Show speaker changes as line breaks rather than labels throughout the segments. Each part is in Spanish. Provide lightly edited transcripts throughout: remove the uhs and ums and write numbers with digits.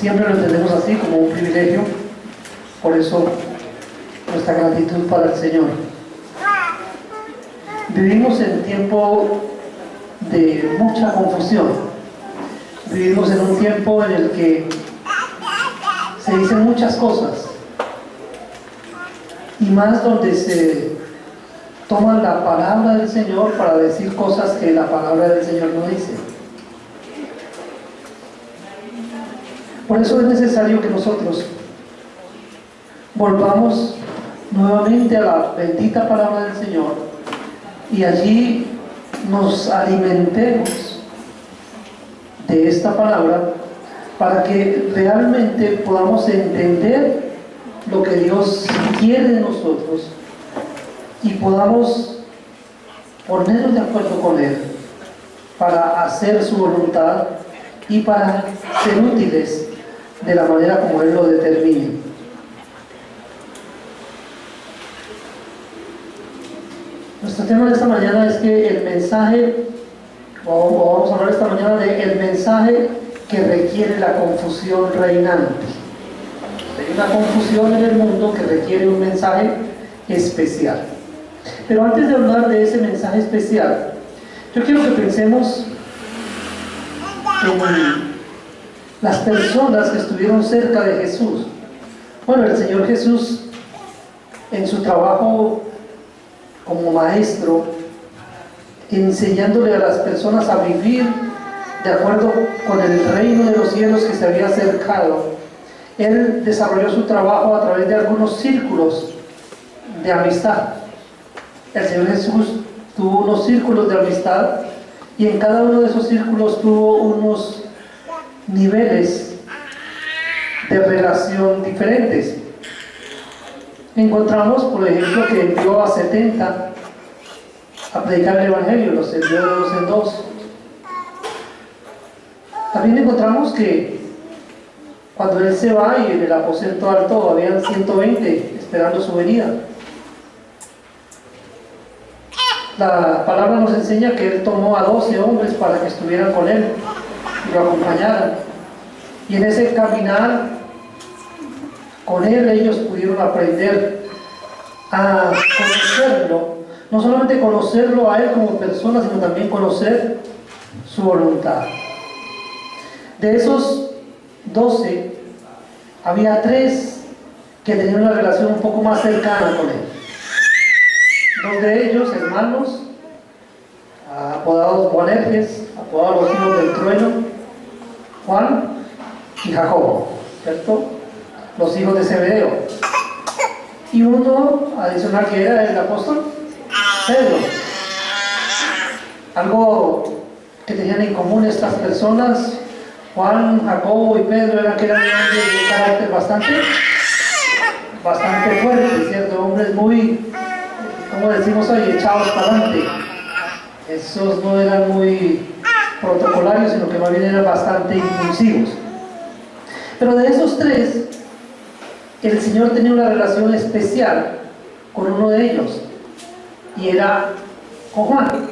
Siempre lo entendemos así, como un privilegio. Por eso, nuestra gratitud para el Señor. Vivimos en tiempo de mucha confusión. Vivimos en un tiempo en el que se dicen muchas cosas, y más donde se toma la palabra del Señor para decir cosas que la palabra del Señor no dice. Por eso es necesario que nosotros volvamos nuevamente a la bendita palabra del Señor y allí nos alimentemos de esta palabra para que realmente podamos entender lo que Dios quiere de nosotros y podamos ponernos de acuerdo con Él para hacer su voluntad y para ser útiles de la manera como Él lo determine. Nuestro tema de esta mañana es que el mensaje, o vamos a hablar esta mañana de el mensaje que requiere la confusión reinante. Hay una confusión en el mundo que requiere un mensaje especial. Pero antes de hablar de ese mensaje especial, yo quiero que pensemos en las personas que estuvieron cerca de Jesús. Bueno, el Señor Jesús, en su trabajo como maestro, enseñándole a las personas a vivir de acuerdo con el reino de los cielos que se había acercado, Él desarrolló su trabajo a través de algunos círculos de amistad. El Señor Jesús tuvo unos círculos de amistad y en cada uno de esos círculos tuvo unos niveles de relación diferentes. Encontramos, por ejemplo, que envió a 70 a predicar el Evangelio, los envió de 2 en 2. También encontramos que cuando Él se va y en el aposento alto habían 120 esperando su venida. La palabra nos enseña que Él tomó a 12 hombres para que estuvieran con Él y lo acompañaran. Y en ese caminar con Él ellos pudieron aprender a conocerlo, no solamente conocerlo a Él como persona, sino también conocer su voluntad. De esos 12, había 3 que tenían una relación un poco más cercana con Él. 2 de ellos, hermanos, apodados Boanerges, apodados los hijos del trueno, Juan y Jacobo, ¿cierto? Los hijos de Zebedeo. Y uno adicional que era el apóstol Pedro. Algo que tenían en común estas personas, Juan, Jacobo y Pedro, eran que eran hombres de carácter bastante fuerte, ¿cierto? Hombres muy, como decimos hoy, echados para adelante. Esos no eran muy protocolarios, sino que más bien eran bastante impulsivos. Pero de esos 3, el Señor tenía una relación especial con uno de ellos, y era con Juan,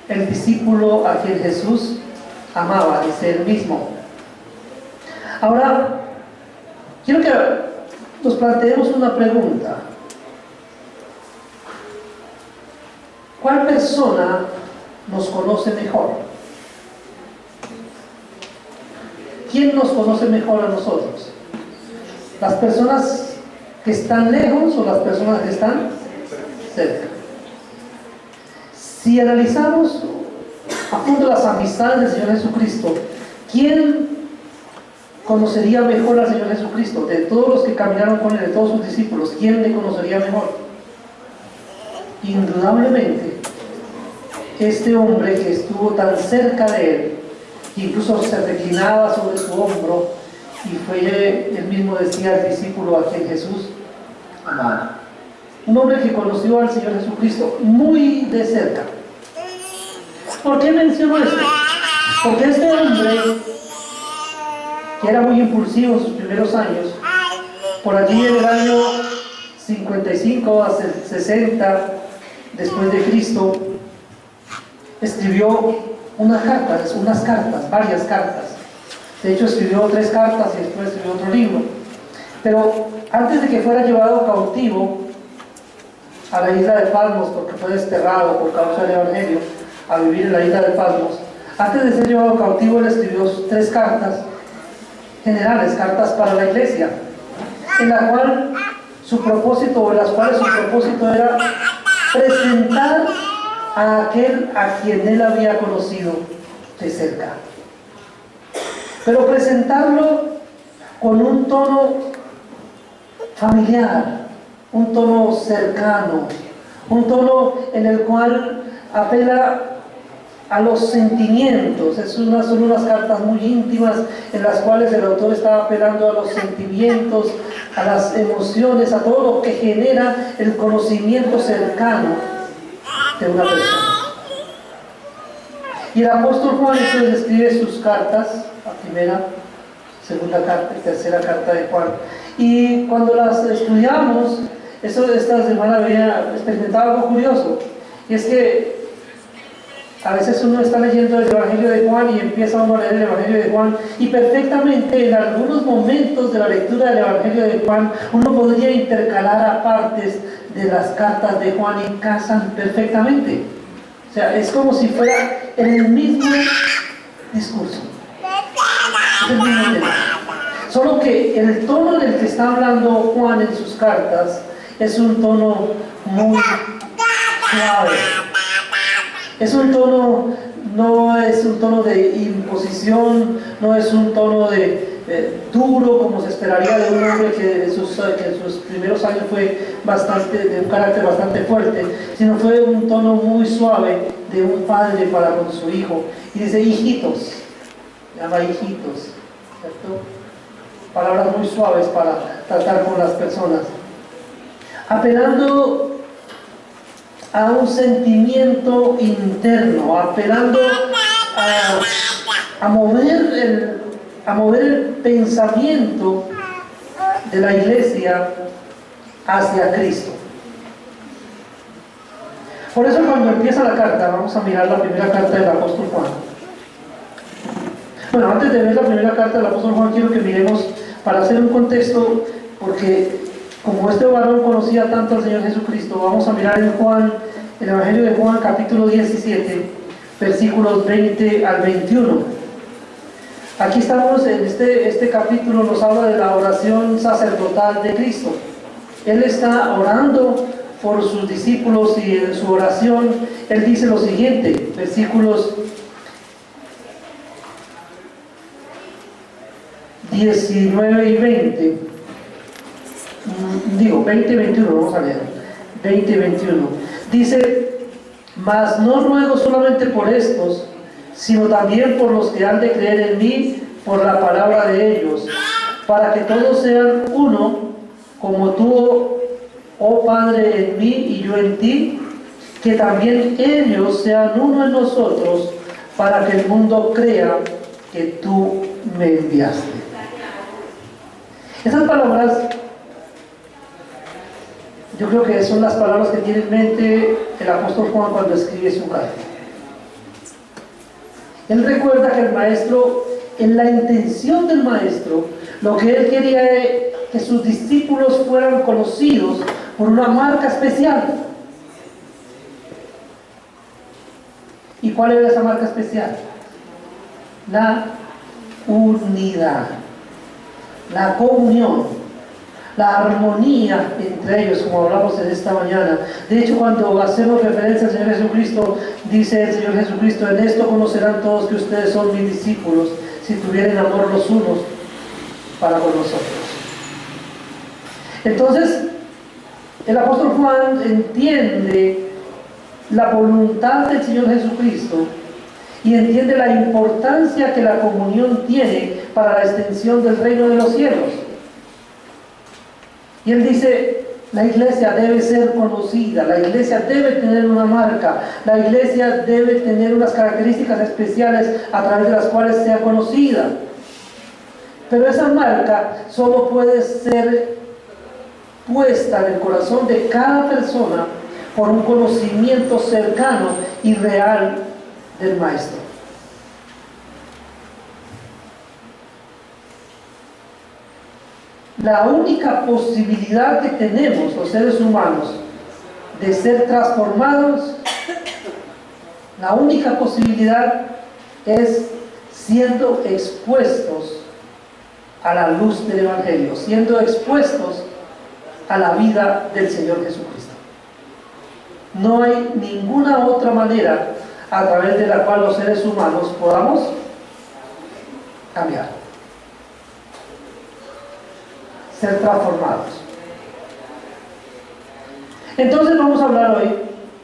el discípulo a quien Jesús amaba, dice él mismo. Ahora, quiero que nos planteemos una pregunta. ¿Cuál persona nos conoce mejor? ¿Quién nos conoce mejor a nosotros? ¿Las personas que están lejos o las personas que están cerca? Si analizamos a fondo las amistades del Señor Jesucristo, ¿quién conocería mejor al Señor Jesucristo? De todos los que caminaron con Él, de todos sus discípulos, ¿quién le conocería mejor? Indudablemente, este hombre que estuvo tan cerca de Él, que incluso se reclinaba sobre su hombro, y fue, él mismo decía, el discípulo a quien Jesús amaba. Un hombre que conoció al Señor Jesucristo muy de cerca. ¿Por qué menciono esto? Porque este hombre, que era muy impulsivo en sus primeros años, por allí en el año 55 a 60 después de Cristo, escribió varias cartas De hecho, escribió 3 cartas y después escribió otro libro. Pero antes de que fuera llevado cautivo a la isla de Patmos, porque fue desterrado por causa del Evangelio a vivir en la isla de Patmos, antes de ser llevado cautivo, él escribió 3 cartas generales, cartas para la iglesia, en la cual su propósito, o en las cuales su propósito era presentar a aquel a quien él había conocido de cerca. Pero presentarlo con un tono familiar, un tono cercano, un tono en el cual apela a los sentimientos. Son unas cartas muy íntimas en las cuales el autor está apelando a los sentimientos, a las emociones, a todo lo que genera el conocimiento cercano de una persona. Y el apóstol Juan entonces escribe sus cartas, la primera, segunda carta y tercera carta de Juan. Y cuando las estudiamos, esta semana había experimentado algo curioso, y es que a veces uno está leyendo el Evangelio de Juan y empieza uno a leer el Evangelio de Juan, y perfectamente en algunos momentos de la lectura del Evangelio de Juan uno podría intercalar a partes de las cartas de Juan y casan perfectamente. O sea, es como si fuera el mismo discurso. Es el mismo tema. Solo que el tono del que está hablando Juan en sus cartas es un tono muy suave. Es un tono, no es un tono de imposición, no es un tono de duro como se esperaría de un hombre que en sus primeros años fue de un carácter bastante fuerte, sino fue un tono muy suave de un padre para con su hijo. Y dice hijitos, llama hijitos, ¿cierto? Palabras muy suaves para tratar con las personas, apelando a un sentimiento interno, apelando a mover el pensamiento de la iglesia hacia Cristo. Por eso cuando empieza la carta, vamos a mirar la primera carta del apóstol Juan. Bueno, antes de ver la primera carta del apóstol Juan, quiero que miremos, para hacer un contexto, porque como este varón conocía tanto al Señor Jesucristo, vamos a mirar en Juan, el Evangelio de Juan, capítulo 17, versículos 20 al 21. Aquí estamos en este capítulo, nos habla de la oración sacerdotal de Cristo. Él está orando por sus discípulos y en su oración él dice lo siguiente, versículos 19 y 20. 20 y 21, vamos a leer. 20 y 21. Dice: mas no ruego solamente por estos, sino también por los que han de creer en mí por la palabra de ellos, para que todos sean uno, como tú, oh Padre, en mí y yo en ti, que también ellos sean uno en nosotros, para que el mundo crea que tú me enviaste. Esas palabras, yo creo que son las palabras que tiene en mente el apóstol Juan cuando escribe su carta. Él recuerda que el maestro, en la intención del maestro, lo que él quería es que sus discípulos fueran conocidos por una marca especial. ¿Y cuál era esa marca especial? La unidad, la comunión, la armonía entre ellos, como hablamos en esta mañana. De hecho, cuando hacemos referencia al Señor Jesucristo, dice el Señor Jesucristo: en esto conocerán todos que ustedes son mis discípulos, si tuvieren amor los unos para con nosotros. Entonces, el apóstol Juan entiende la voluntad del Señor Jesucristo y entiende la importancia que la comunión tiene para la extensión del reino de los cielos. Y él dice: la iglesia debe ser conocida, la iglesia debe tener una marca, la iglesia debe tener unas características especiales a través de las cuales sea conocida. Pero esa marca solo puede ser puesta en el corazón de cada persona por un conocimiento cercano y real del Maestro. La única posibilidad que tenemos los seres humanos de ser transformados, la única posibilidad es siendo expuestos a la luz del Evangelio, siendo expuestos a la vida del Señor Jesucristo. No hay ninguna otra manera a través de la cual los seres humanos podamos cambiar, ser transformados. Entonces vamos a hablar hoy,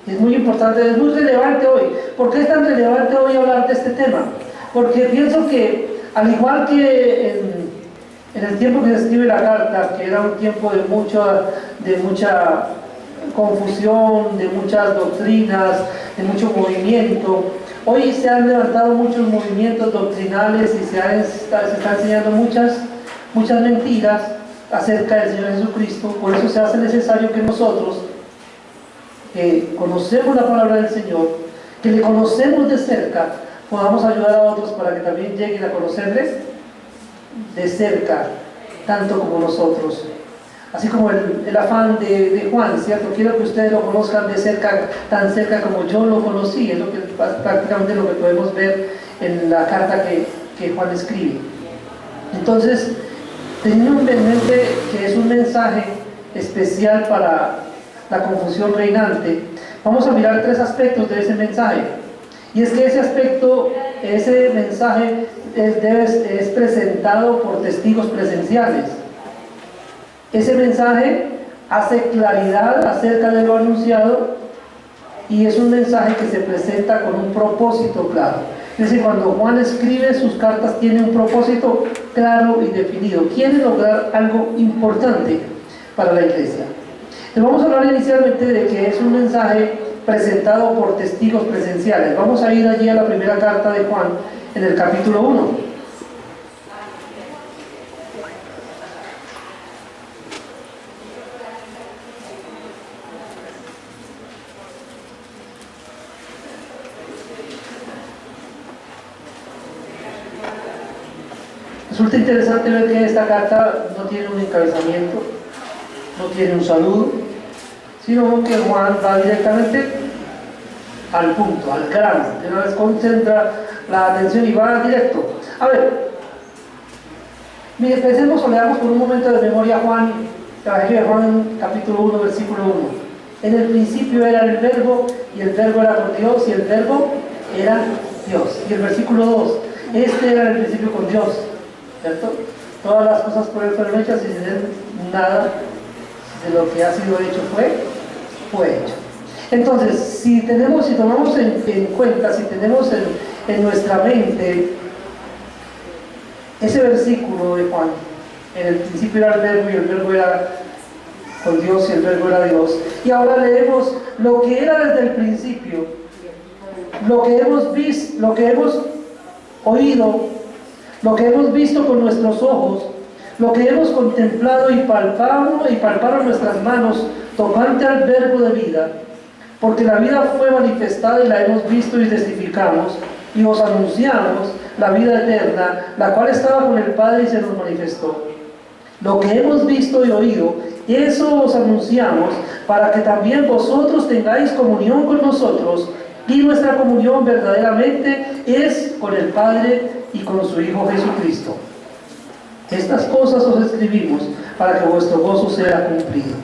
es muy importante, es muy relevante hoy. ¿Por qué es tan relevante hoy hablar de este tema? Porque pienso que, al igual que en el tiempo que se escribe la carta, que era un tiempo de mucha confusión, de muchas doctrinas, de mucho movimiento, hoy se han levantado muchos movimientos doctrinales y se está enseñando muchas mentiras acerca del Señor Jesucristo. Por eso se hace necesario que nosotros, que conocemos la palabra del Señor, que le conocemos de cerca, podamos ayudar a otros para que también lleguen a conocerles de cerca, tanto como nosotros. Así como el afán de Juan, ¿cierto? Quiero que ustedes lo conozcan de cerca, tan cerca como yo lo conocí. Es lo que, prácticamente lo que podemos ver en la carta que Juan escribe. Entonces, teniendo en mente que es un mensaje especial para la confusión reinante, vamos a mirar 3 aspectos de ese mensaje. Y es que ese mensaje es presentado por testigos presenciales. Ese mensaje hace claridad acerca de lo anunciado y es un mensaje que se presenta con un propósito claro. Es decir, cuando Juan escribe sus cartas, tiene un propósito claro y definido. Quiere lograr algo importante para la iglesia. Les vamos a hablar inicialmente de que es un mensaje presentado por testigos presenciales. Vamos a ir allí a la primera carta de Juan, en el capítulo 1. Resulta interesante ver que esta carta no tiene un encabezamiento, no tiene un saludo, sino que Juan va directamente al punto, al grano. De una vez concentra la atención y va directo. A ver, mire, pensemos o leamos por un momento de memoria Juan, Evangelio de Juan, capítulo 1, versículo 1. En el principio era el verbo, y el verbo era con Dios, y el verbo era Dios. Y el versículo 2, este era el principio con Dios, ¿cierto? Todas las cosas por él fueron hechas y sin él nada de lo que ha sido hecho fue hecho. Entonces, si tomamos en cuenta, si tenemos en nuestra mente ese versículo de Juan, en el principio era el verbo y el verbo era con Dios y el verbo era Dios, y ahora leemos lo que era desde el principio, lo que hemos visto, lo que hemos oído, lo que hemos visto con nuestros ojos, lo que hemos contemplado y palparon nuestras manos tocante al verbo de vida, porque la vida fue manifestada y la hemos visto y testificamos, y os anunciamos la vida eterna, la cual estaba con el Padre y se nos manifestó. Lo que hemos visto y oído, eso os anunciamos, para que también vosotros tengáis comunión con nosotros, y nuestra comunión verdaderamente es con el Padre y con su Hijo Jesucristo. Estas cosas os escribimos para que vuestro gozo sea cumplido.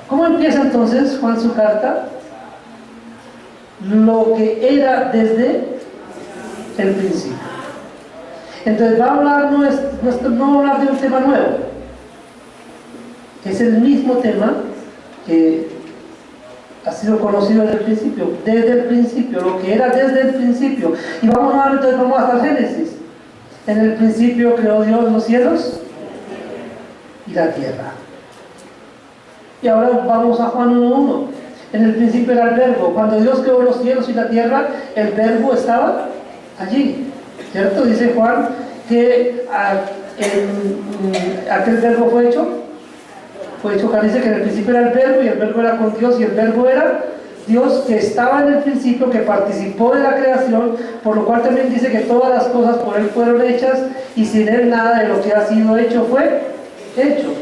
¿Cómo empieza entonces Juan su carta? Lo que era desde el principio. Entonces va a hablar, no va a hablar de un tema nuevo. Es el mismo tema que ha sido conocido desde el principio, lo que era desde el principio. Y vamos hasta Génesis. En el principio creó Dios los cielos y la tierra. Y ahora vamos a Juan 1:1. En el principio era el verbo. Cuando Dios creó los cielos y la tierra, el verbo estaba allí, ¿cierto? Dice Juan que aquel verbo fue hecho carne. Dice que en el principio era el verbo y el verbo era con Dios y el verbo era Dios que estaba en el principio, que participó de la creación, por lo cual también dice que todas las cosas por Él fueron hechas y sin Él nada de lo que ha sido hecho fue hecho.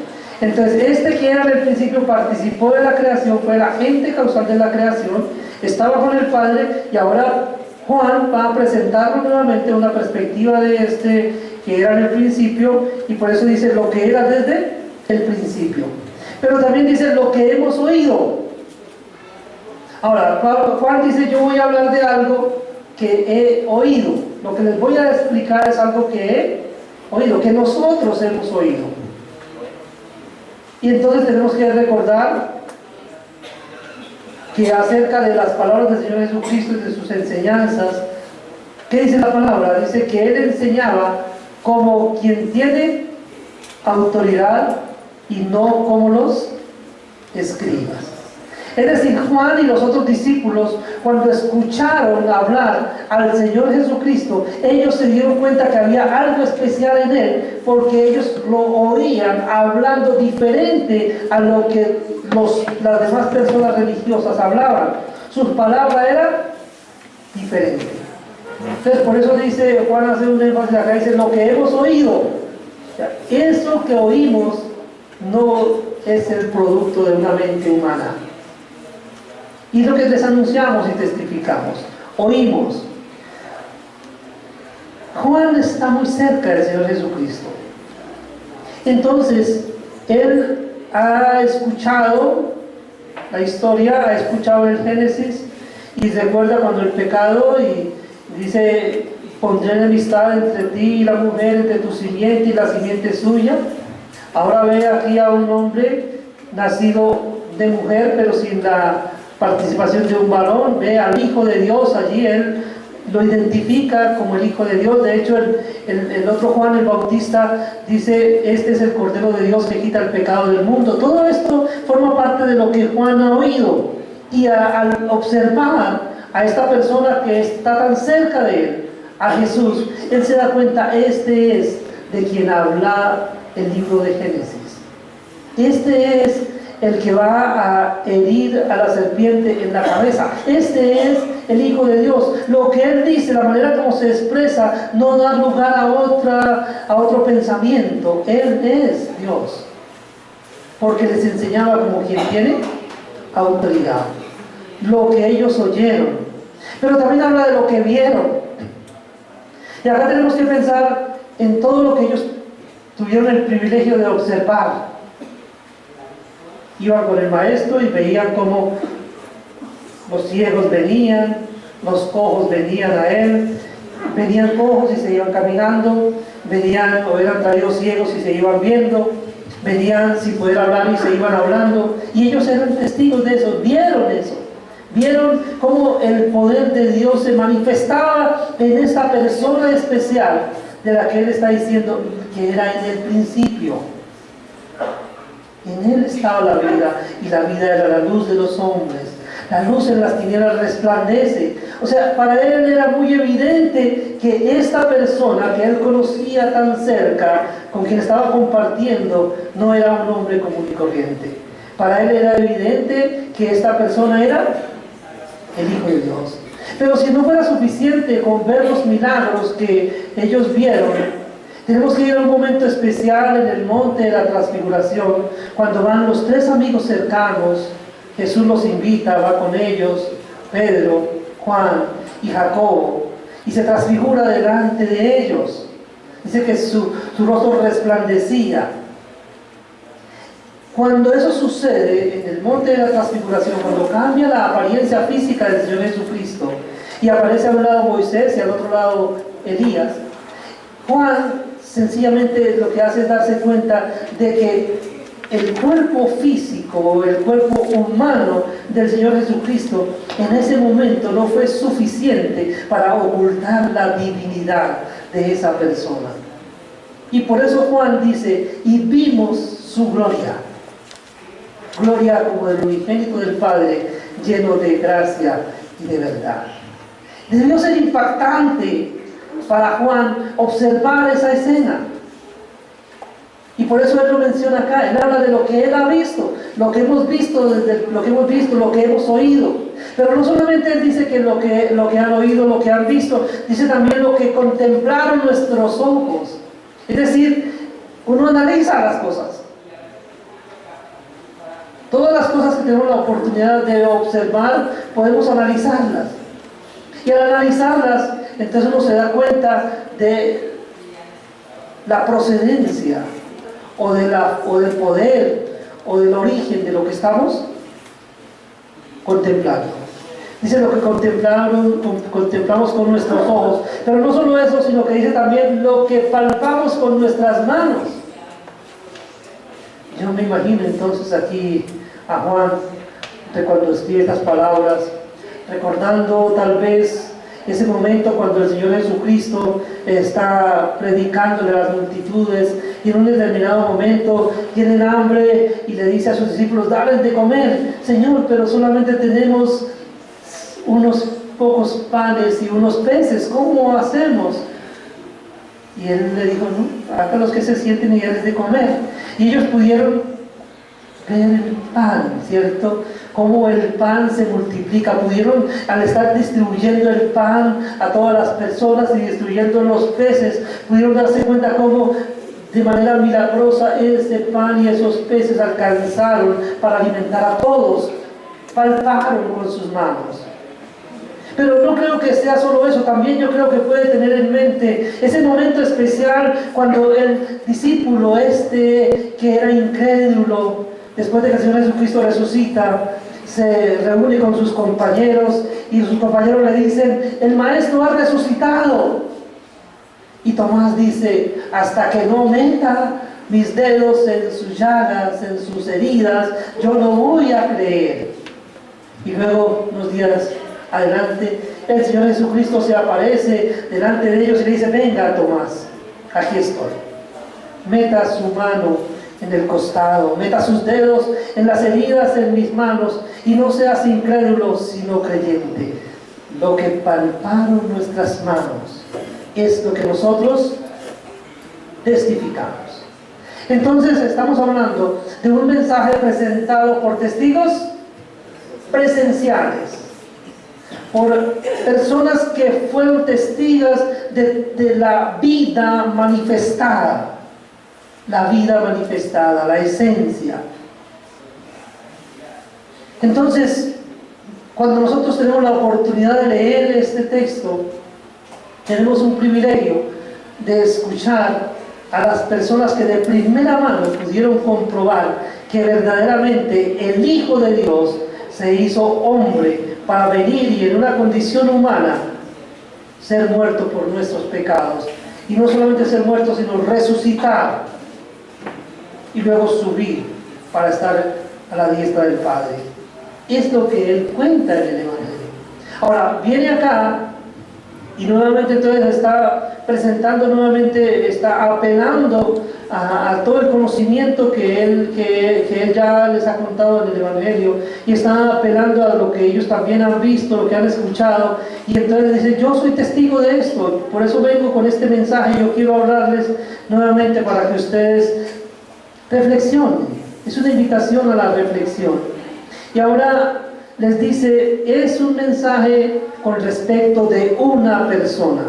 Entonces, este que era en el principio participó de la creación, fue el agente causal de la creación, estaba con el Padre, y ahora Juan va a presentarnos nuevamente una perspectiva de este que era en el principio, y por eso dice lo que era desde el principio. Pero también dice lo que hemos oído. Ahora, Juan dice, yo voy a hablar de algo que he oído. Lo que les voy a explicar es algo que he oído, que nosotros hemos oído. Y entonces tenemos que recordar que acerca de las palabras del Señor Jesucristo y de sus enseñanzas, ¿qué dice la palabra? Dice que Él enseñaba como quien tiene autoridad y no como los escribas. Es decir, Juan y los otros discípulos, cuando escucharon hablar al Señor Jesucristo, ellos se dieron cuenta que había algo especial en Él, porque ellos lo oían hablando diferente a lo que las demás personas religiosas hablaban. Sus palabras eran diferentes. Entonces, por eso dice, Juan hace un énfasis acá, dice, lo que hemos oído. O sea, eso que oímos no es el producto de una mente humana. Y lo que les anunciamos y testificamos, oímos. Juan está muy cerca del Señor Jesucristo. Entonces, él ha escuchado la historia, ha escuchado el Génesis, y recuerda cuando el pecado, y dice, pondré enemistad entre ti y la mujer, entre tu simiente y la simiente suya. Ahora ve aquí a un hombre nacido de mujer, pero sin la participación de un varón. Ve al Hijo de Dios allí, él lo identifica como el Hijo de Dios. De hecho, el otro Juan el Bautista dice, este es el Cordero de Dios que quita el pecado del mundo. Todo esto forma parte de lo que Juan ha oído, y al observar a esta persona que está tan cerca de él, a Jesús, él se da cuenta, este es de quien habla el libro de Génesis. Este es el que va a herir a la serpiente en la cabeza. Este es el Hijo de Dios. Lo que Él dice, la manera como se expresa, no da lugar a otro pensamiento. Él es Dios, porque les enseñaba como quien tiene autoridad. Lo que ellos oyeron, pero también habla de lo que vieron. Y acá tenemos que pensar en todo lo que ellos tuvieron el privilegio de observar. Iban con el maestro y veían cómo los ciegos venían, los cojos venían a él, venían cojos y se iban caminando, venían o eran traídos ciegos y se iban viendo, venían sin poder hablar y se iban hablando, y ellos eran testigos de eso, vieron cómo el poder de Dios se manifestaba en esta persona especial de la que Él está diciendo que era en el principio. En Él estaba la vida, y la vida era la luz de los hombres. La luz en las tinieblas resplandece. O sea, para Él era muy evidente que esta persona que Él conocía tan cerca, con quien estaba compartiendo, no era un hombre común y corriente. Para Él era evidente que esta persona era el Hijo de Dios. Pero si no fuera suficiente con ver los milagros que ellos vieron, tenemos que ir a un momento especial en el monte de la transfiguración, cuando van los tres amigos cercanos. Jesús los invita, va con ellos, Pedro, Juan y Jacobo, y se transfigura delante de ellos. Dice que su rostro resplandecía. Cuando eso sucede en el monte de la transfiguración, cuando cambia la apariencia física del Señor Jesucristo, y aparece a un lado Moisés y al otro lado Elías, Juan sencillamente lo que hace es darse cuenta de que el cuerpo físico, el cuerpo humano del Señor Jesucristo en ese momento no fue suficiente para ocultar la divinidad de esa persona. Y por eso Juan dice, y vimos su gloria, gloria como del unigénito del Padre, lleno de gracia y de verdad. Debió ser impactante para Juan observar esa escena. Y por eso él lo menciona acá. Él habla de lo que él ha visto, lo que hemos visto, lo que hemos oído. Pero no solamente Él dice que lo que han oído, lo que han visto, dice también lo que contemplaron nuestros ojos. Es decir, uno analiza las cosas. Todas las cosas que tenemos la oportunidad de observar, podemos analizarlas. Y al analizarlas, entonces uno se da cuenta de la procedencia, o del poder, o del origen de lo que estamos contemplando. Dice lo que contemplamos con nuestros ojos, pero no solo eso, sino que dice también lo que palpamos con nuestras manos. Yo me imagino entonces aquí a Juan, de cuando escribe estas palabras, recordando tal vez ese momento cuando el Señor Jesucristo está predicándole a las multitudes y en un determinado momento tienen hambre y le dice a sus discípulos: dale de comer, Señor, pero solamente tenemos unos pocos panes y unos peces, ¿cómo hacemos? Y Él le dijo: no, haga los que se sienten y darles de comer. Y ellos pudieron ver el pan, ¿cierto? Cómo el pan se multiplica. Pudieron, al estar distribuyendo el pan a todas las personas y distribuyendo los peces, pudieron darse cuenta cómo de manera milagrosa ese pan y esos peces alcanzaron para alimentar a todos. Palparon con sus manos. Pero no creo que sea solo eso, también yo creo que puede tener en mente ese momento especial cuando el discípulo que era incrédulo, después de que el Señor Jesucristo resucita, se reúne con sus compañeros y sus compañeros le dicen: el Maestro ha resucitado. Y Tomás dice: hasta que no meta mis dedos en sus llagas, en sus heridas, yo no voy a creer. Y luego, unos días adelante, el Señor Jesucristo se aparece delante de ellos y le dice: venga, Tomás, aquí estoy. Meta su mano en el costado, meta sus dedos en las heridas en mis manos, y no seas incrédulo, sino creyente. Lo que palparon nuestras manos es lo que nosotros testificamos. Entonces estamos hablando de un mensaje presentado por testigos presenciales, por personas que fueron testigos de la vida manifestada. La vida manifestada, la esencia. Entonces, cuando nosotros tenemos la oportunidad de leer este texto, tenemos un privilegio de escuchar a las personas que de primera mano pudieron comprobar que verdaderamente el Hijo de Dios se hizo hombre para venir y en una condición humana ser muerto por nuestros pecados. Y no solamente ser muerto, sino resucitar y luego subir para estar a la diestra del Padre. Es lo que Él cuenta en el Evangelio. Ahora, viene acá y nuevamente entonces está presentando, nuevamente está apelando a todo el conocimiento que él ya les ha contado en el Evangelio, y está apelando a lo que ellos también han visto, lo que han escuchado, y entonces dice: yo soy testigo de esto, por eso vengo con este mensaje. Yo quiero hablarles nuevamente para que ustedes reflexionen. Es una invitación a la reflexión. Y ahora les dice, es un mensaje con respecto de una persona.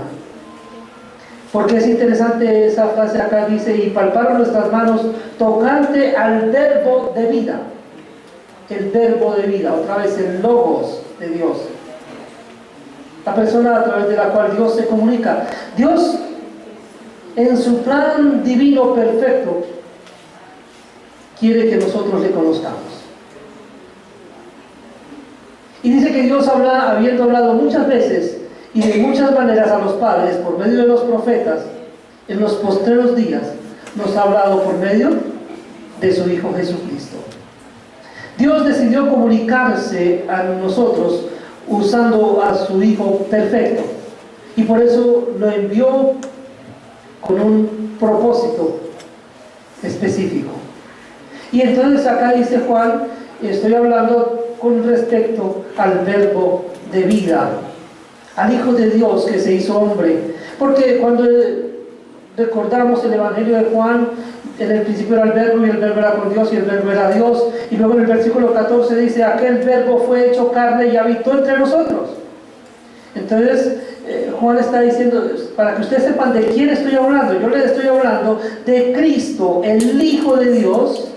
Porque es interesante esa frase acá, dice: y palparon nuestras manos tocante al verbo de vida. El verbo de vida, otra vez el logos de Dios. La persona a través de la cual Dios se comunica. Dios, en su plan divino perfecto, quiere que nosotros le conozcamos. Y dice que Dios habiendo hablado muchas veces y de muchas maneras a los padres por medio de los profetas, en los postreros días nos ha hablado por medio de su Hijo Jesucristo. Dios decidió comunicarse a nosotros usando a su Hijo perfecto, y por eso lo envió con un propósito específico. Y entonces acá dice Juan, estoy hablando con respecto al verbo de vida, al Hijo de Dios que se hizo hombre. Porque cuando recordamos el Evangelio de Juan, en el principio era el verbo y el verbo era con Dios y el verbo era Dios. Y luego en el versículo 14 dice, aquel verbo fue hecho carne y habitó entre nosotros. Entonces Juan está diciendo, para que ustedes sepan de quién estoy hablando, yo les estoy hablando de Cristo, el Hijo de Dios,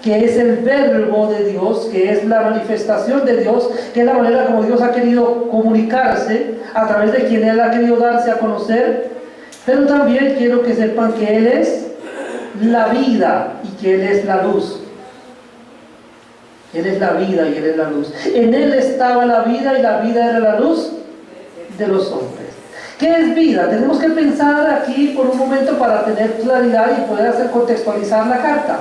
que es el verbo de Dios, que es la manifestación de Dios, que es la manera como Dios ha querido comunicarse, a través de quien Él ha querido darse a conocer. Pero también quiero que sepan que Él es la vida y que Él es la luz. Él es la vida y Él es la luz. En Él estaba la vida y la vida era la luz de los hombres. ¿Qué es vida? Tenemos que pensar aquí por un momento para tener claridad y poder hacer contextualizar la carta.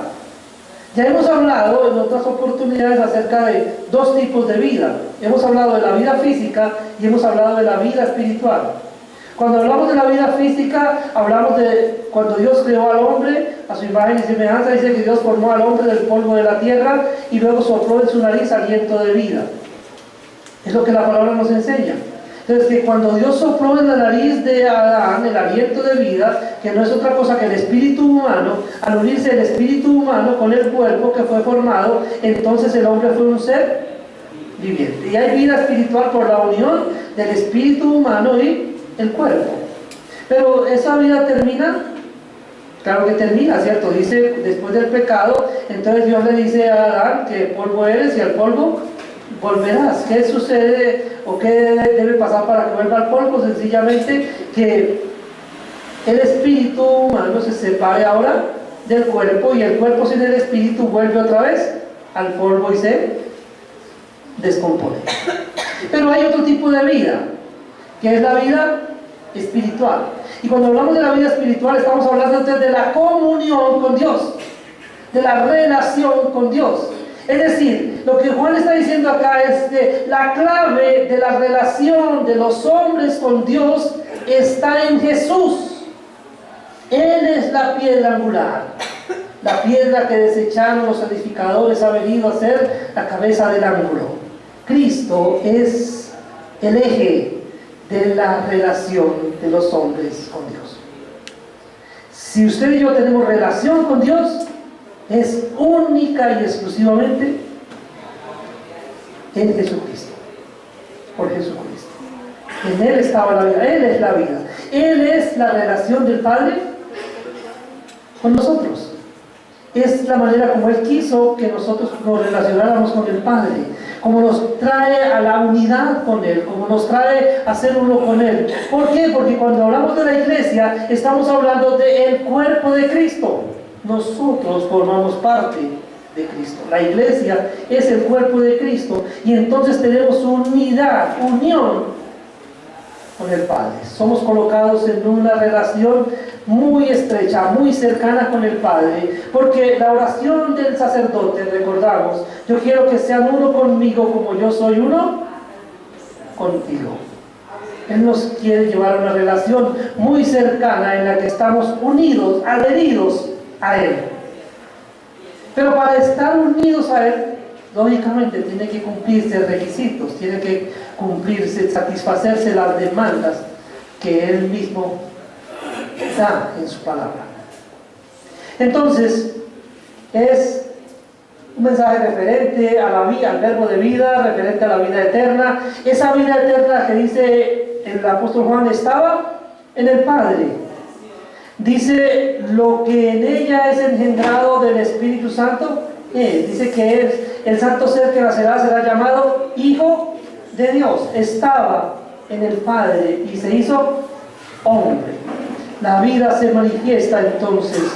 Ya hemos hablado en otras oportunidades acerca de dos tipos de vida. Hemos hablado de la vida física y hemos hablado de la vida espiritual. Cuando hablamos de la vida física, hablamos de cuando Dios creó al hombre a su imagen y semejanza. Dice que Dios formó al hombre del polvo de la tierra y luego sopló en su nariz aliento de vida. Es lo que la palabra nos enseña. Entonces, que cuando Dios sopló en la nariz de Adán el aliento de vida, que no es otra cosa que el espíritu humano, al unirse el espíritu humano con el cuerpo que fue formado, entonces el hombre fue un ser viviente. Y hay vida espiritual por la unión del espíritu humano y el cuerpo. Pero esa vida termina, claro que termina, ¿cierto? Dice, después del pecado, entonces Dios le dice a Adán que polvo eres y al polvo volverás. ¿Qué sucede o qué debe pasar para que vuelva al polvo? Sencillamente que el espíritu humano se separe ahora del cuerpo y el cuerpo sin el espíritu vuelve otra vez al polvo y se descompone. Pero hay otro tipo de vida, que es la vida espiritual. Y cuando hablamos de la vida espiritual estamos hablando entonces de la comunión con Dios, de la relación con Dios. Es decir, lo que Juan está diciendo acá es que la clave de la relación de los hombres con Dios está en Jesús. Él es la piedra angular, la piedra que desecharon los edificadores ha venido a ser la cabeza del ángulo. Cristo es el eje de la relación de los hombres con Dios. Si usted y yo tenemos relación con Dios, es única y exclusivamente en Jesucristo, por Jesucristo. En Él estaba la vida, Él es la vida, Él es la relación del Padre con nosotros. Es la manera como Él quiso que nosotros nos relacionáramos con el Padre, como nos trae a la unidad con Él, como nos trae a ser uno con Él. ¿Por qué? Porque cuando hablamos de la iglesia, estamos hablando del cuerpo de Cristo. Nosotros formamos parte de Cristo. La iglesia es el cuerpo de Cristo y entonces tenemos unidad, unión con el Padre. Somos colocados en una relación muy estrecha, muy cercana con el Padre, porque la oración del sacerdote, recordamos, yo quiero que sean uno conmigo como yo soy uno contigo. Él nos quiere llevar a una relación muy cercana en la que estamos unidos, adheridos a Él. Pero para estar unidos a Él, lógicamente tiene que cumplirse requisitos, tiene que cumplirse, satisfacerse las demandas que Él mismo da en su palabra. Entonces, es un mensaje referente a la vida, al verbo de vida, referente a la vida eterna. Esa vida eterna que dice el apóstol Juan estaba en el Padre. Dice lo que en ella es engendrado del Espíritu Santo. Dice que es el santo ser que nacerá será llamado Hijo de Dios. Estaba en el Padre y se hizo hombre. La vida se manifiesta entonces.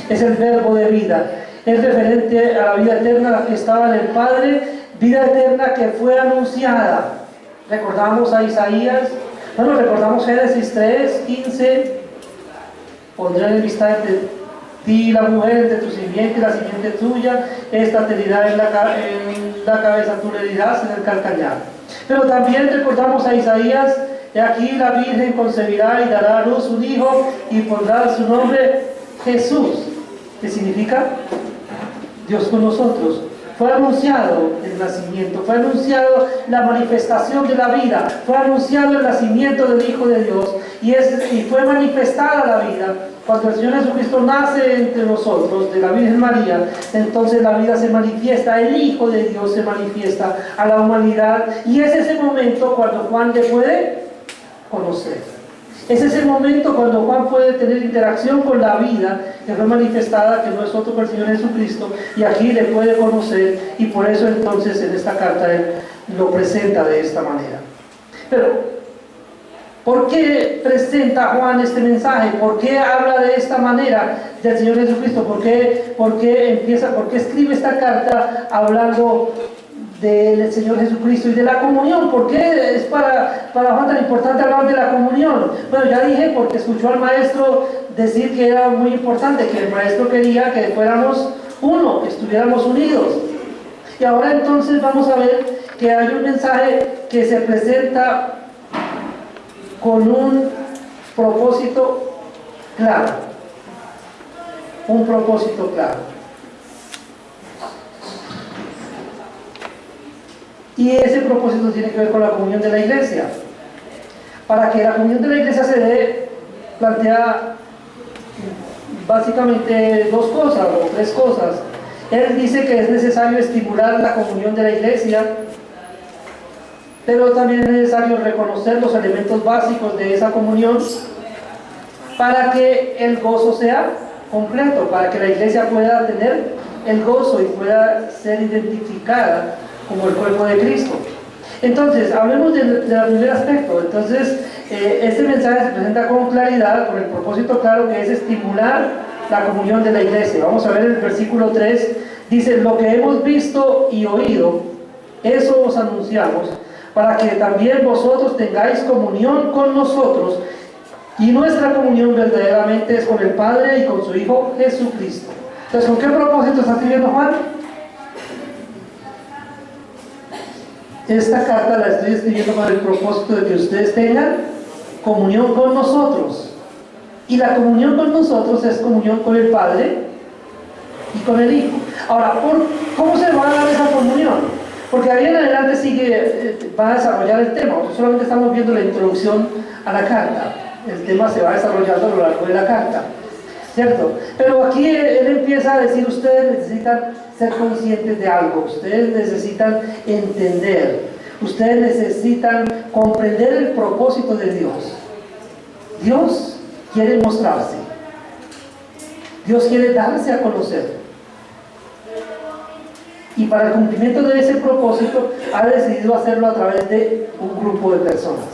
Es el verbo de vida. Es referente a la vida eterna, la que estaba en el Padre. Vida eterna que fue anunciada. Recordamos a Isaías. Bueno, recordamos Génesis 3, 15. Pondré enemistad entre ti y la mujer, entre tu simiente y la simiente tuya. Esta te dirá en la cabeza, tú le dirás en el calcañar. Pero también recordamos a Isaías. Y aquí la Virgen concebirá y dará a luz un hijo y pondrá su nombre Jesús. ¿Qué significa? Dios con nosotros. Fue anunciado el nacimiento, fue anunciado la manifestación de la vida, fue anunciado el nacimiento del Hijo de Dios y fue manifestada la vida Cuando el Señor Jesucristo nace entre nosotros, de la Virgen María, entonces la vida se manifiesta, el Hijo de Dios se manifiesta a la humanidad, y es ese momento cuando Juan le puede conocer. Es ese momento cuando Juan puede tener interacción con la vida que fue manifestada, que no es otro que el Señor Jesucristo, y aquí le puede conocer, y por eso entonces en esta carta él lo presenta de esta manera. Pero, ¿por qué presenta Juan este mensaje? ¿Por qué habla de esta manera del Señor Jesucristo? ¿Por qué escribe esta carta hablando del Señor Jesucristo y de la comunión? ¿Por qué es para Juan tan importante hablar de la comunión? Bueno, ya dije, porque escuchó al maestro decir que era muy importante, que el maestro quería que fuéramos uno, que estuviéramos unidos. Y ahora entonces vamos a ver que hay un mensaje que se presenta con un propósito claro. Un propósito claro. Y ese propósito tiene que ver con la comunión de la iglesia. Para que la comunión de la iglesia se dé, plantea básicamente dos cosas o tres cosas. Él dice que es necesario estimular la comunión de la iglesia, pero también es necesario reconocer los elementos básicos de esa comunión para que el gozo sea completo, para que la iglesia pueda tener el gozo y pueda ser identificada como el cuerpo de Cristo. Entonces, hablemos del primer aspecto. Entonces, este mensaje se presenta con claridad, con el propósito claro que es estimular la comunión de la iglesia. Vamos a ver el versículo 3, dice: lo que hemos visto y oído, eso os anunciamos, para que también vosotros tengáis comunión con nosotros, y nuestra comunión verdaderamente es con el Padre y con su Hijo Jesucristo. Entonces, ¿con qué propósito está escribiendo Juan? Esta carta la estoy escribiendo con el propósito de que ustedes tengan comunión con nosotros. Y la comunión con nosotros es comunión con el Padre y con el Hijo. Ahora, ¿cómo se va a dar esa comunión? Porque ahí en adelante va a desarrollar el tema. Solamente estamos viendo la introducción a la carta. El tema se va desarrollando a lo largo de la carta, ¿cierto? Pero aquí él empieza a decir: ustedes necesitan ser conscientes de algo, ustedes necesitan entender, ustedes necesitan comprender el propósito de Dios. Dios quiere mostrarse, Dios quiere darse a conocer, y para el cumplimiento de ese propósito ha decidido hacerlo a través de un grupo de personas.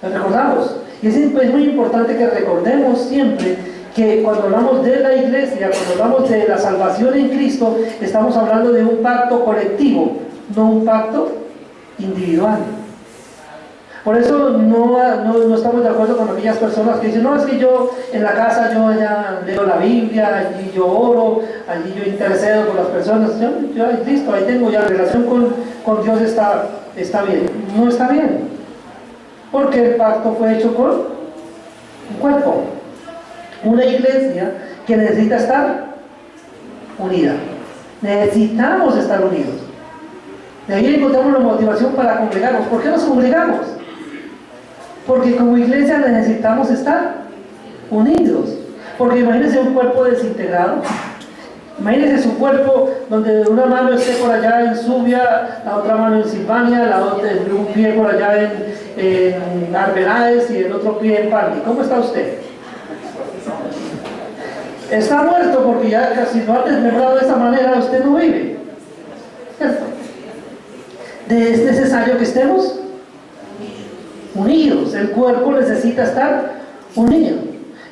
¿Lo recordamos? Y es muy importante que recordemos siempre que cuando hablamos de la iglesia, cuando hablamos de la salvación en Cristo, estamos hablando de un pacto colectivo, no un pacto individual. Por eso no estamos de acuerdo con aquellas personas que dicen: no, es que yo en la casa yo ya leo la Biblia, allí yo oro, allí yo intercedo por las personas, yo listo, ahí tengo ya relación con Dios, está bien. No está bien, porque el pacto fue hecho con un cuerpo, una iglesia que necesita estar unida. Necesitamos estar unidos. De ahí encontramos la motivación para congregarnos. ¿Por qué nos congregamos? Porque como iglesia necesitamos estar unidos. Porque imagínense un cuerpo desintegrado. Imagínense su cuerpo donde una mano esté por allá en Zubia, la otra mano en Silvania, un pie por allá en Arbeláez y el otro pie en Pandi. ¿Cómo está usted? Está muerto, porque ya casi no ha desmembrado de esa manera, usted no vive. ¿Cierto? Es necesario que estemos unidos. El cuerpo necesita estar unido.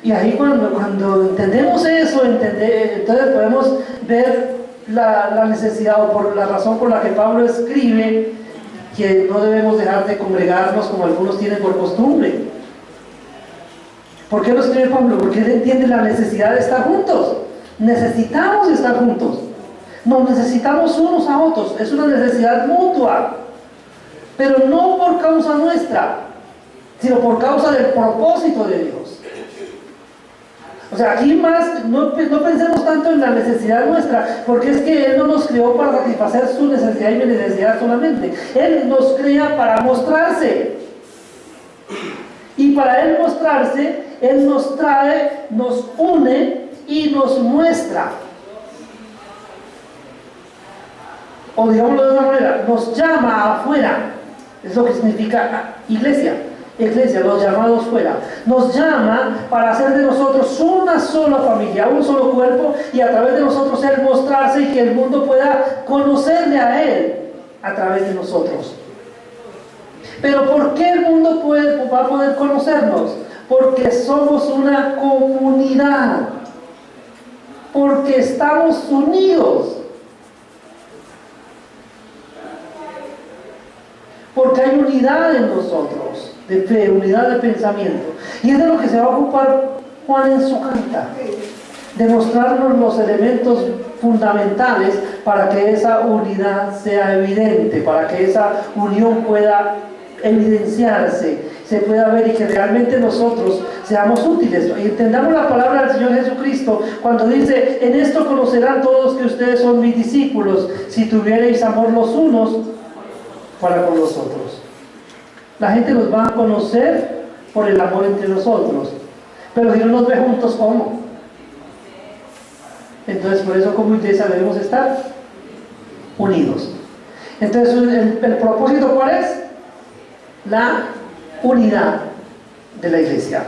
Y ahí cuando entendemos eso, entonces podemos ver la necesidad, o por la razón por la que Pablo escribe que no debemos dejar de congregarnos como algunos tienen por costumbre. ¿Por qué lo escribe Pablo? Porque él entiende la necesidad de estar juntos. Necesitamos estar juntos. Nos necesitamos unos a otros. Es una necesidad mutua. Pero no por causa nuestra, sino por causa del propósito de Dios. O sea, aquí más, no pensemos tanto en la necesidad nuestra, porque es que Él no nos creó para satisfacer su necesidad y mi necesidad solamente. Él nos crea para mostrarse. Y para Él mostrarse, Él nos trae, nos une y nos muestra. O digámoslo de otra manera, nos llama afuera. Es lo que significa iglesia. Iglesia, los llamados fuera. Nos llama para hacer de nosotros una sola familia, un solo cuerpo, y a través de nosotros Él mostrarse y que el mundo pueda conocerle a Él a través de nosotros. Pero ¿por qué el mundo va a poder conocernos? Porque somos una comunidad. Porque estamos unidos. Porque hay unidad en nosotros, de fe, unidad de pensamiento. Y es de lo que se va a ocupar Juan en su carta, de mostrarnos los elementos fundamentales para que esa unidad sea evidente, para que esa unión pueda evidenciarse, se pueda ver y que realmente nosotros seamos útiles. Y entendamos la palabra del Señor Jesucristo cuando dice: en esto conocerán todos que ustedes son mis discípulos, si tuvierais amor los unos para con los otros. La gente nos va a conocer por el amor entre nosotros, pero si no nos ve juntos, ¿cómo? Entonces, por eso como iglesia debemos estar unidos. Entonces, el propósito, ¿cuál es? La unidad de la iglesia.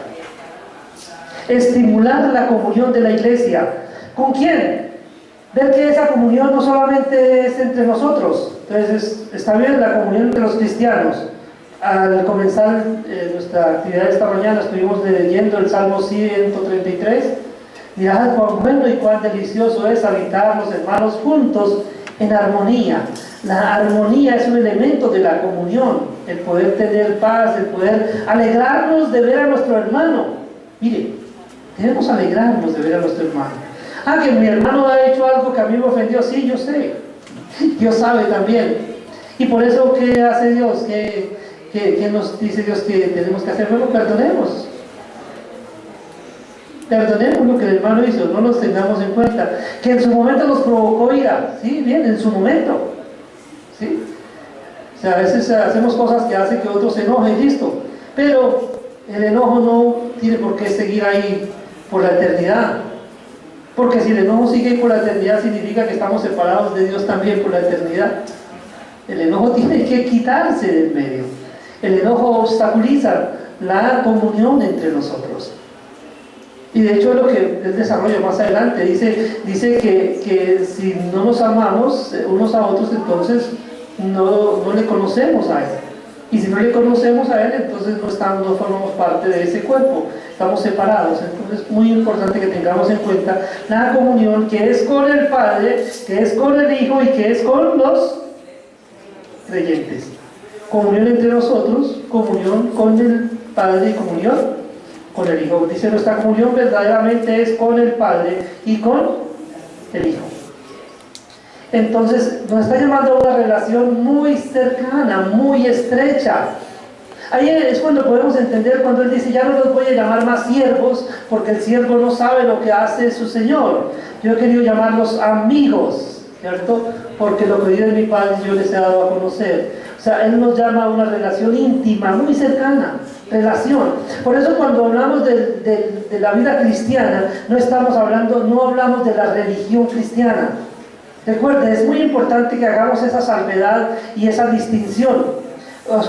Estimular la comunión de la iglesia. ¿Con quién? Ver que esa comunión no solamente es entre nosotros. Entonces, está bien la comunión entre los cristianos. Al comenzar nuestra actividad esta mañana, estuvimos leyendo el Salmo 133. Mirad cuán bueno y cuán delicioso es habitar los hermanos juntos en armonía. La armonía es un elemento de la comunión, el poder tener paz, el poder alegrarnos de ver a nuestro hermano. Mire, debemos alegrarnos de ver a nuestro hermano. Que mi hermano ha hecho algo que a mí me ofendió, sí, yo sé. Dios sabe también. Y por eso, ¿qué hace Dios? ¿Qué nos dice Dios que tenemos que hacer? Bueno, perdonemos. Perdonemos lo que el hermano hizo, no nos tengamos en cuenta. Que en su momento nos provocó ira, sí, bien, en su momento. ¿Sí? O sea, a veces hacemos cosas que hacen que otros se enojen, listo. Pero el enojo no tiene por qué seguir ahí por la eternidad. Porque si el enojo sigue por la eternidad, significa que estamos separados de Dios también por la eternidad. El enojo tiene que quitarse del medio. El enojo obstaculiza la comunión entre nosotros. Y de hecho es lo que él desarrolla más adelante. Dice que si no nos amamos unos a otros, entonces no le conocemos a Él. Y si no le conocemos a Él, entonces no formamos parte de ese cuerpo. Estamos separados. Entonces es muy importante que tengamos en cuenta la comunión que es con el Padre, que es con el Hijo y que es con los creyentes. Comunión entre nosotros, comunión con el Padre y comunión con el Hijo. Dice: nuestra comunión verdaderamente es con el Padre y con el Hijo. Entonces nos está llamando a una relación muy cercana, muy estrecha. Ahí es cuando podemos entender cuando Él dice: ya no los voy a llamar más siervos, porque el siervo no sabe lo que hace su Señor. Yo he querido llamarlos amigos, ¿cierto? Porque lo que de mi Padre yo les he dado a conocer. O sea, Él nos llama a una relación íntima, muy cercana. Relación. Por eso cuando hablamos de la vida cristiana, no hablamos de la religión cristiana. Recuerde, es muy importante que hagamos esa salvedad y esa distinción.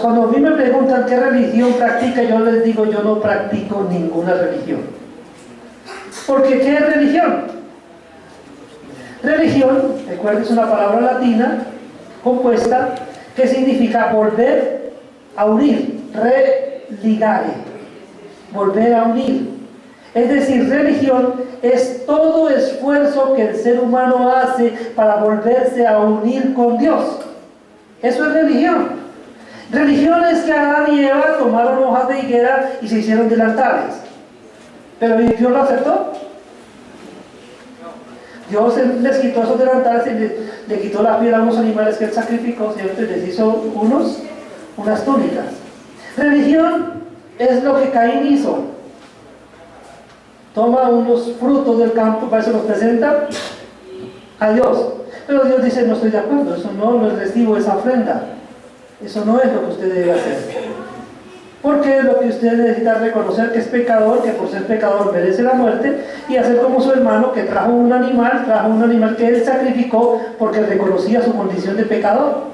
Cuando a mí me preguntan qué religión practica, yo les digo: yo no practico ninguna religión. Porque ¿qué es religión? Religión, recuerde, es una palabra latina compuesta que significa volver a unir, religare, volver a unir. Es decir, religión es todo esfuerzo que el ser humano hace para volverse a unir con Dios. Eso es religión. Religión es que Adán y Eva tomaron hojas de higuera y se hicieron delantales. ¿Pero Dios lo aceptó? Dios les quitó esos delantales y le quitó la piel a unos animales que Él sacrificó, ¿cierto? Y les hizo unas túnicas. Religión es lo que Caín hizo. Toma unos frutos del campo, para eso los presenta a Dios. Pero Dios dice: no estoy de acuerdo, eso no recibo esa ofrenda. Eso no es lo que usted debe hacer. Porque lo que usted necesita es reconocer que es pecador, que por ser pecador merece la muerte, y hacer como su hermano que trajo un animal que él sacrificó porque reconocía su condición de pecador.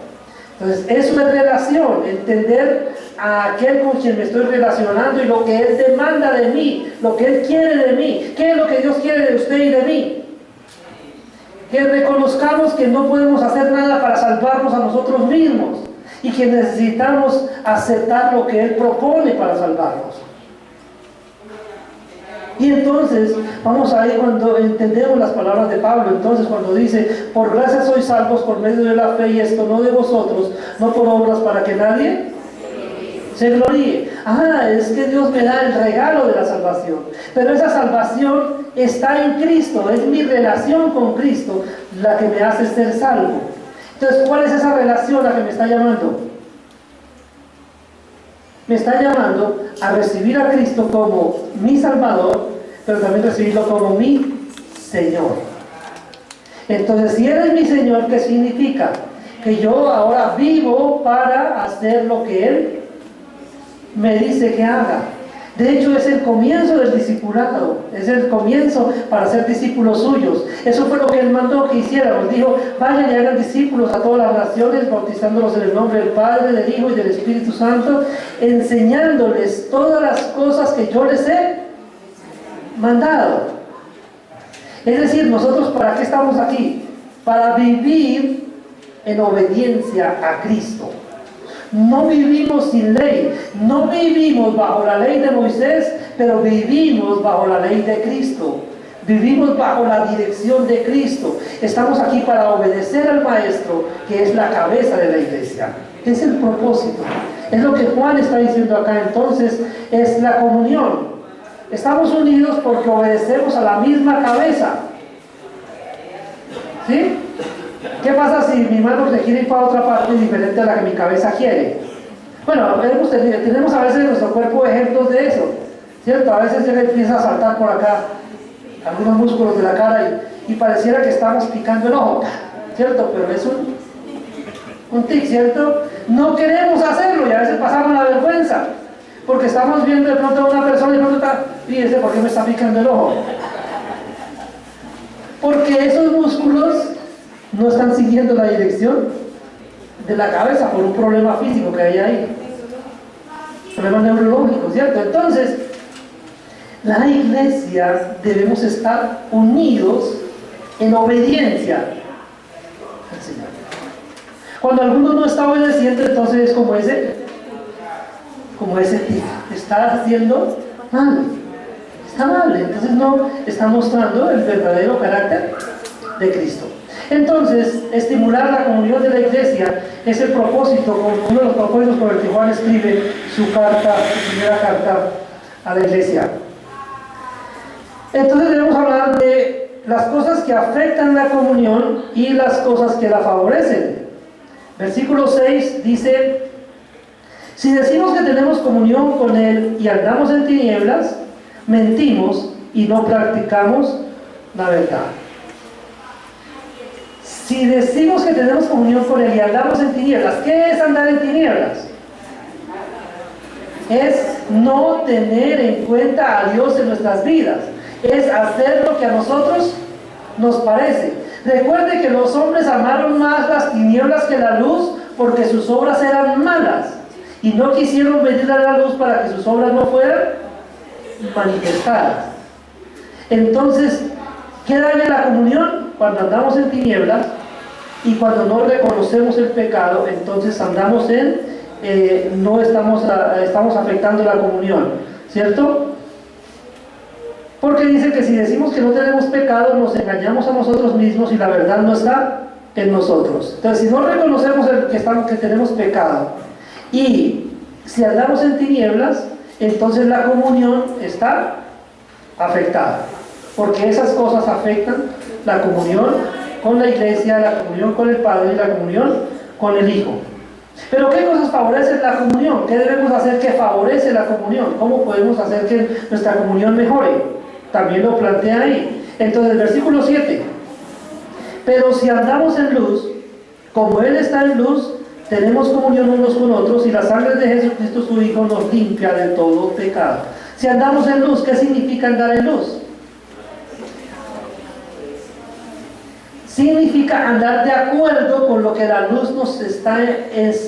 Entonces, eso es relación, entender a aquel con quien me estoy relacionando y lo que él demanda de mí, lo que él quiere de mí, qué es lo que Dios quiere de usted y de mí. Que reconozcamos que no podemos hacer nada para salvarnos a nosotros mismos y que necesitamos aceptar lo que Él propone para salvarnos. Y entonces, vamos a ir cuando entendemos las palabras de Pablo, entonces cuando dice, por gracia sois salvos por medio de la fe, y esto no de vosotros, no por obras para que nadie se gloríe. Es que Dios me da el regalo de la salvación, pero esa salvación está en Cristo, es mi relación con Cristo la que me hace ser salvo. Entonces, ¿cuál es esa relación a la que me está llamando? Me está llamando a recibir a Cristo como mi Salvador, pero también recibirlo como mi Señor. Entonces, si Él es mi Señor, ¿qué significa? Que yo ahora vivo para hacer lo que Él me dice que haga. De hecho, es el comienzo del discipulado, es el comienzo para ser discípulos suyos. Eso fue lo que Él mandó que hiciéramos. Dijo, vayan y hagan discípulos a todas las naciones, bautizándolos en el nombre del Padre, del Hijo y del Espíritu Santo, enseñándoles todas las cosas que yo les he mandado. Es decir, nosotros ¿para qué estamos aquí? Para vivir en obediencia a Cristo. No vivimos sin ley, no vivimos bajo la ley de Moisés, pero vivimos bajo la ley de Cristo. Vivimos bajo la dirección de Cristo. Estamos aquí para obedecer al Maestro, que es la cabeza de la iglesia. Es el propósito. Es lo que Juan está diciendo acá. Entonces, es la comunión. Estamos unidos porque obedecemos a la misma cabeza. ¿Sí? ¿Qué pasa si mi mano se quiere ir para otra parte diferente a la que mi cabeza quiere? Bueno, tenemos a veces en nuestro cuerpo ejemplos de eso, ¿cierto? A veces ya empieza a saltar por acá algunos músculos de la cara y pareciera que estamos picando el ojo, ¿cierto? Pero es un tic, ¿cierto? No queremos hacerlo y a veces pasamos la vergüenza porque estamos viendo de pronto a una persona y de pronto está, fíjese por qué me está picando el ojo. Porque esos músculos no están siguiendo la dirección de la cabeza por un problema físico que hay ahí, problema neurológico, ¿cierto? Entonces, la iglesia debemos estar unidos en obediencia al Señor. Cuando alguno no está obedeciendo, entonces es como ese tipo, está haciendo mal, está mal, entonces no está mostrando el verdadero carácter de Cristo. Entonces, estimular la comunión de la iglesia es el propósito, uno de los propósitos con el que Juan escribe su primera carta a la iglesia. Entonces debemos hablar de las cosas que afectan la comunión y las cosas que la favorecen. Versículo 6 dice, si decimos que tenemos comunión con Él y andamos en tinieblas, mentimos y no practicamos la verdad. Si decimos que tenemos comunión con Él y andamos en tinieblas, ¿qué es andar en tinieblas? Es no tener en cuenta a Dios en nuestras vidas. Es hacer lo que a nosotros nos parece. Recuerde que los hombres amaron más las tinieblas que la luz porque sus obras eran malas y no quisieron venir a la luz para que sus obras no fueran manifestadas. Entonces, ¿qué daña la comunión? Cuando andamos en tinieblas y cuando no reconocemos el pecado, entonces andamos no estamos afectando la comunión, ¿cierto? Porque dice que si decimos que no tenemos pecado, nos engañamos a nosotros mismos y la verdad no está en nosotros. Entonces, si no reconocemos que tenemos pecado y si andamos en tinieblas, entonces la comunión está afectada. Porque esas cosas afectan la comunión con la iglesia, la comunión con el Padre y la comunión con el Hijo. Pero ¿qué cosas favorecen la comunión? ¿Qué debemos hacer que favorece la comunión? ¿Cómo podemos hacer que nuestra comunión mejore? También lo plantea ahí. Entonces, el versículo 7. Pero si andamos en luz, como Él está en luz, tenemos comunión unos con otros y la sangre de Jesucristo su Hijo nos limpia de todo pecado. Si andamos en luz, ¿qué significa andar en luz? Significa andar de acuerdo con lo que la luz nos está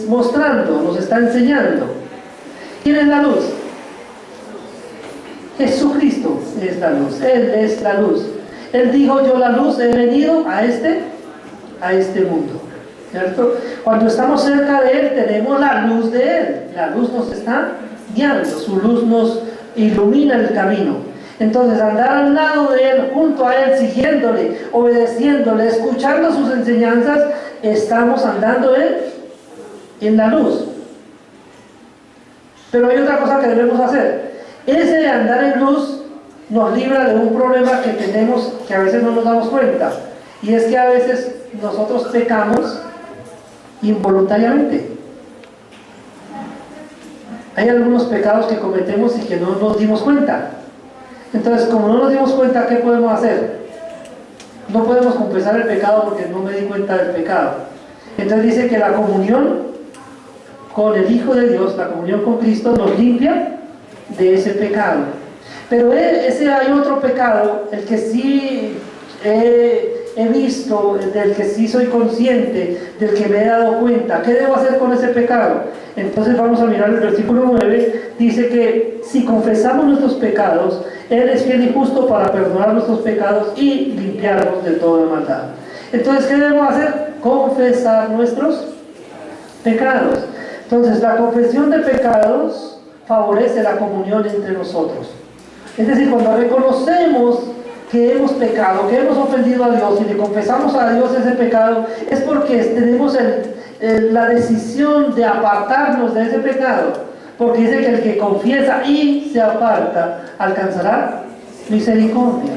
mostrando, nos está enseñando. ¿Quién es la luz? Jesucristo es la luz, Él es la luz. Él dijo, yo la luz he venido a este mundo, ¿cierto? Cuando estamos cerca de Él, tenemos la luz de Él. La luz nos está guiando, su luz nos ilumina el camino. Entonces, andar al lado de Él, junto a Él, siguiéndole, obedeciéndole, escuchando sus enseñanzas, estamos andando en la luz. Pero hay otra cosa que debemos hacer. Ese andar en luz nos libra de un problema que tenemos, que a veces no nos damos cuenta. Y es que a veces nosotros pecamos involuntariamente. Hay algunos pecados que cometemos y que no nos dimos cuenta. Entonces, como no nos dimos cuenta, ¿qué podemos hacer? No podemos confesar el pecado porque no me di cuenta del pecado. Entonces dice que la comunión con el Hijo de Dios, la comunión con Cristo, nos limpia de ese pecado. Pero ese hay otro pecado, el que sí he visto, del que sí soy consciente, del que me he dado cuenta. ¿Qué debo hacer con ese pecado? Entonces vamos a mirar el versículo 9, dice que si confesamos nuestros pecados, Él es fiel y justo para perdonar nuestros pecados y limpiarnos de toda maldad. Entonces, ¿qué debemos hacer? Confesar nuestros pecados. Entonces, la confesión de pecados favorece la comunión entre nosotros. Es decir, cuando reconocemos que hemos pecado, que hemos ofendido a Dios y le confesamos a Dios ese pecado, es porque tenemos la decisión de apartarnos de ese pecado. Porque dice que el que confiesa y se aparta alcanzará misericordia.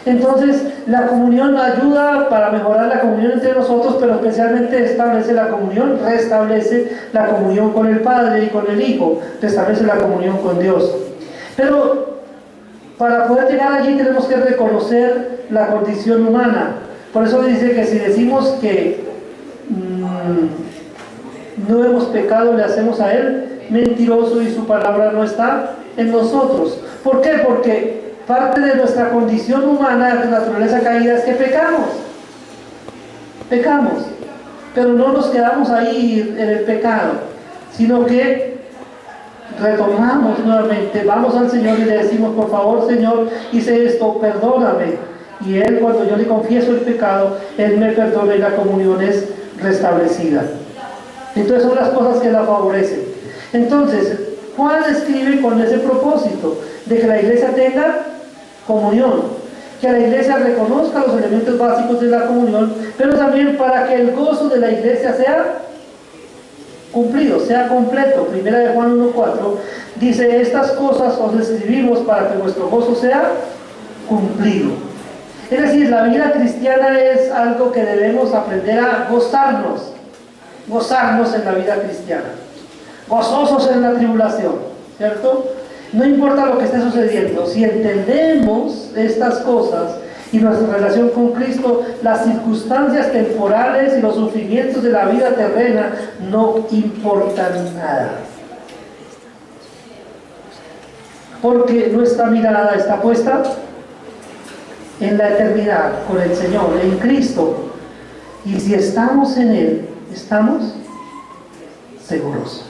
Entonces, la comunión ayuda para mejorar la comunión entre nosotros, pero especialmente establece la comunión, restablece la comunión con el Padre y con el Hijo, restablece la comunión con Dios. Pero para poder llegar allí tenemos que reconocer la condición humana. Por eso dice que si decimos que no hemos pecado, le hacemos a Él mentiroso y su palabra no está en nosotros. ¿Por qué? Porque parte de nuestra condición humana, de naturaleza caída, es que pecamos, pero no nos quedamos ahí en el pecado, sino que retomamos nuevamente, vamos al Señor y le decimos, por favor Señor, hice esto, perdóname. Y Él, cuando yo le confieso el pecado, Él me perdona y la comunión es restablecida. Entonces son las cosas que la favorecen. Entonces, Juan escribe con ese propósito, de que la iglesia tenga comunión, que la iglesia reconozca los elementos básicos de la comunión, pero también para que el gozo de la iglesia sea cumplido, sea completo. Primera de Juan 1:4 dice, estas cosas os escribimos para que vuestro gozo sea cumplido. Es decir, la vida cristiana es algo que debemos aprender a gozarnos en la vida cristiana, gozosos en la tribulación, ¿cierto? No importa lo que esté sucediendo, si entendemos estas cosas y nuestra relación con Cristo, las circunstancias temporales y los sufrimientos de la vida terrena no importan nada. Porque nuestra mirada está puesta en la eternidad con el Señor, en Cristo. Y si estamos en Él, estamos seguros.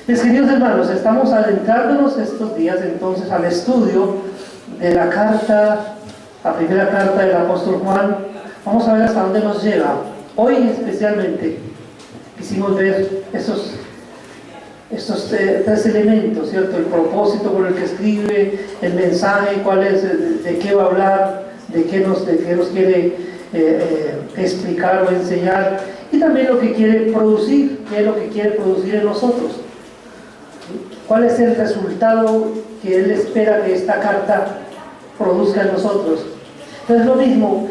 Mis queridos hermanos, estamos adentrándonos estos días entonces al estudio de la primera carta del apóstol Juan. Vamos a ver hasta dónde nos lleva. Hoy especialmente quisimos ver estos tres elementos, ¿cierto? El propósito por el que escribe, el mensaje, cuál es, de qué va a hablar, de qué nos quiere explicar o enseñar, y también lo que quiere producir, qué es lo que quiere producir en nosotros. ¿Cuál es el resultado que Él espera que esta carta produzca en nosotros? Entonces, lo mismo,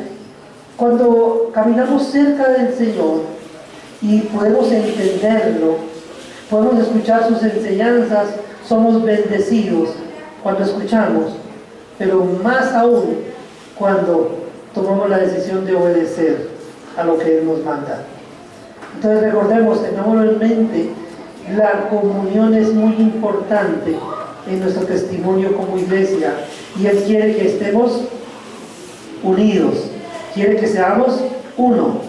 cuando caminamos cerca del Señor y podemos entenderlo, podemos escuchar sus enseñanzas, somos bendecidos cuando escuchamos, pero más aún cuando tomamos la decisión de obedecer a lo que Él nos manda. Entonces recordemos, tengámoslo en mente, la comunión es muy importante en nuestro testimonio como iglesia, y Él quiere que estemos unidos, quiere que seamos uno,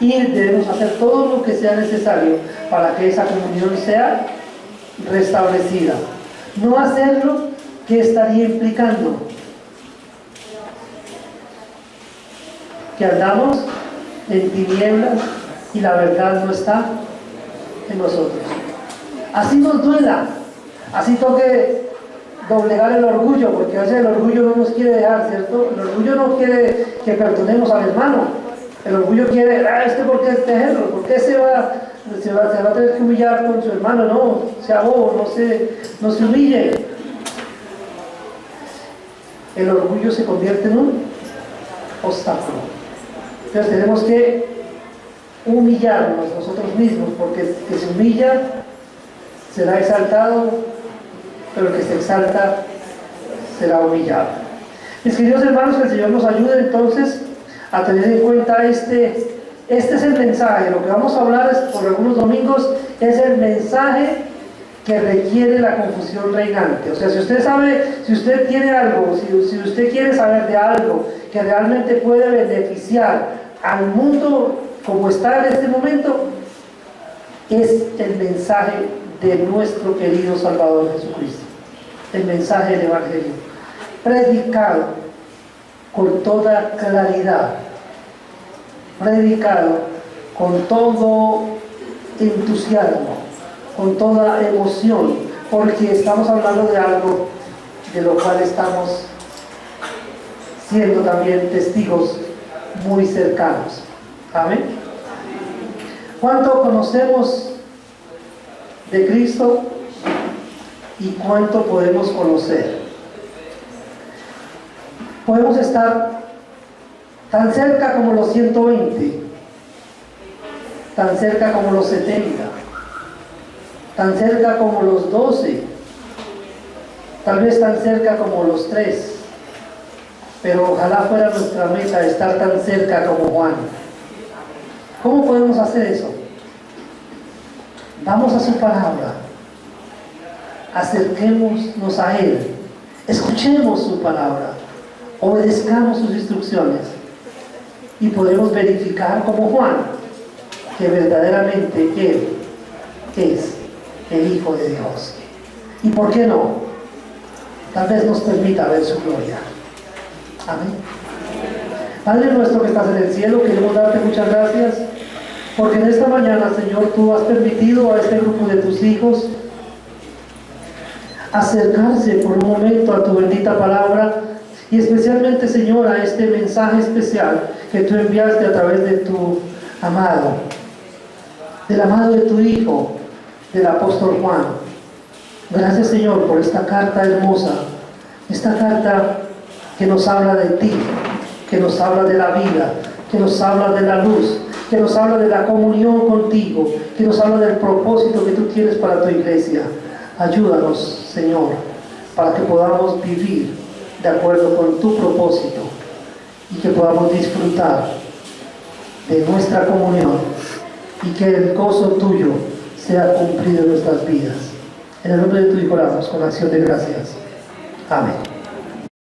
y debemos hacer todo lo que sea necesario para que esa comunión sea restablecida. No hacerlo, ¿qué estaría implicando? Que andamos en tinieblas y la verdad no está en nosotros. Así nos duela, así toque doblegar el orgullo, porque a veces el orgullo no nos quiere dejar, ¿cierto? El orgullo no quiere que perdonemos al hermano. El orgullo quiere, ¿por qué es tejerlo? ¿Por qué se va a tener que humillar con su hermano? No, sea bobo, no se humille. El orgullo se convierte en un obstáculo. Entonces tenemos que humillarnos nosotros mismos, porque el que se humilla será exaltado, pero el que se exalta será humillado. Mis queridos hermanos, que el Señor nos ayude entonces a tener en cuenta este es el mensaje. Lo que vamos a hablar por algunos domingos es el mensaje que requiere la confusión reinante. O sea, si usted sabe, si usted tiene algo, si usted quiere saber de algo que realmente puede beneficiar al mundo como está en este momento, es el mensaje de nuestro querido Salvador Jesucristo, el mensaje del Evangelio, predicado con toda claridad, predicado con todo entusiasmo, con toda emoción, porque estamos hablando de algo de lo cual estamos siendo también testigos muy cercanos. Amén. ¿Cuánto conocemos de Cristo y cuánto podemos conocer? Podemos estar tan cerca como los 120, tan cerca como los 70, tan cerca como los 12, tal vez tan cerca como los 3, pero ojalá fuera nuestra meta estar tan cerca como Juan. ¿Cómo podemos hacer eso? Vamos a su palabra, acerquémonos a Él, escuchemos su palabra, obedezcamos sus instrucciones y podemos verificar como Juan que verdaderamente Él es el Hijo de Dios. ¿Y por qué no? Tal vez nos permita ver su gloria. Amén. Padre nuestro que estás en el cielo, queremos darte muchas gracias porque en esta mañana, Señor, tú has permitido a este grupo de tus hijos acercarse por un momento a tu bendita palabra, y especialmente, Señor, a este mensaje especial que tú enviaste a través de tu amado, del amado de tu Hijo, del apóstol Juan. Gracias, Señor, por esta carta hermosa, esta carta que nos habla de ti, que nos habla de la vida, que nos habla de la luz, que nos habla de la comunión contigo, que nos habla del propósito que tú tienes para tu iglesia. Ayúdanos, Señor, para que podamos vivir de acuerdo con tu propósito y que podamos disfrutar de nuestra comunión y que el gozo tuyo sea cumplido en nuestras vidas. En el nombre de tu Hijo oramos con acción de gracias. Amén.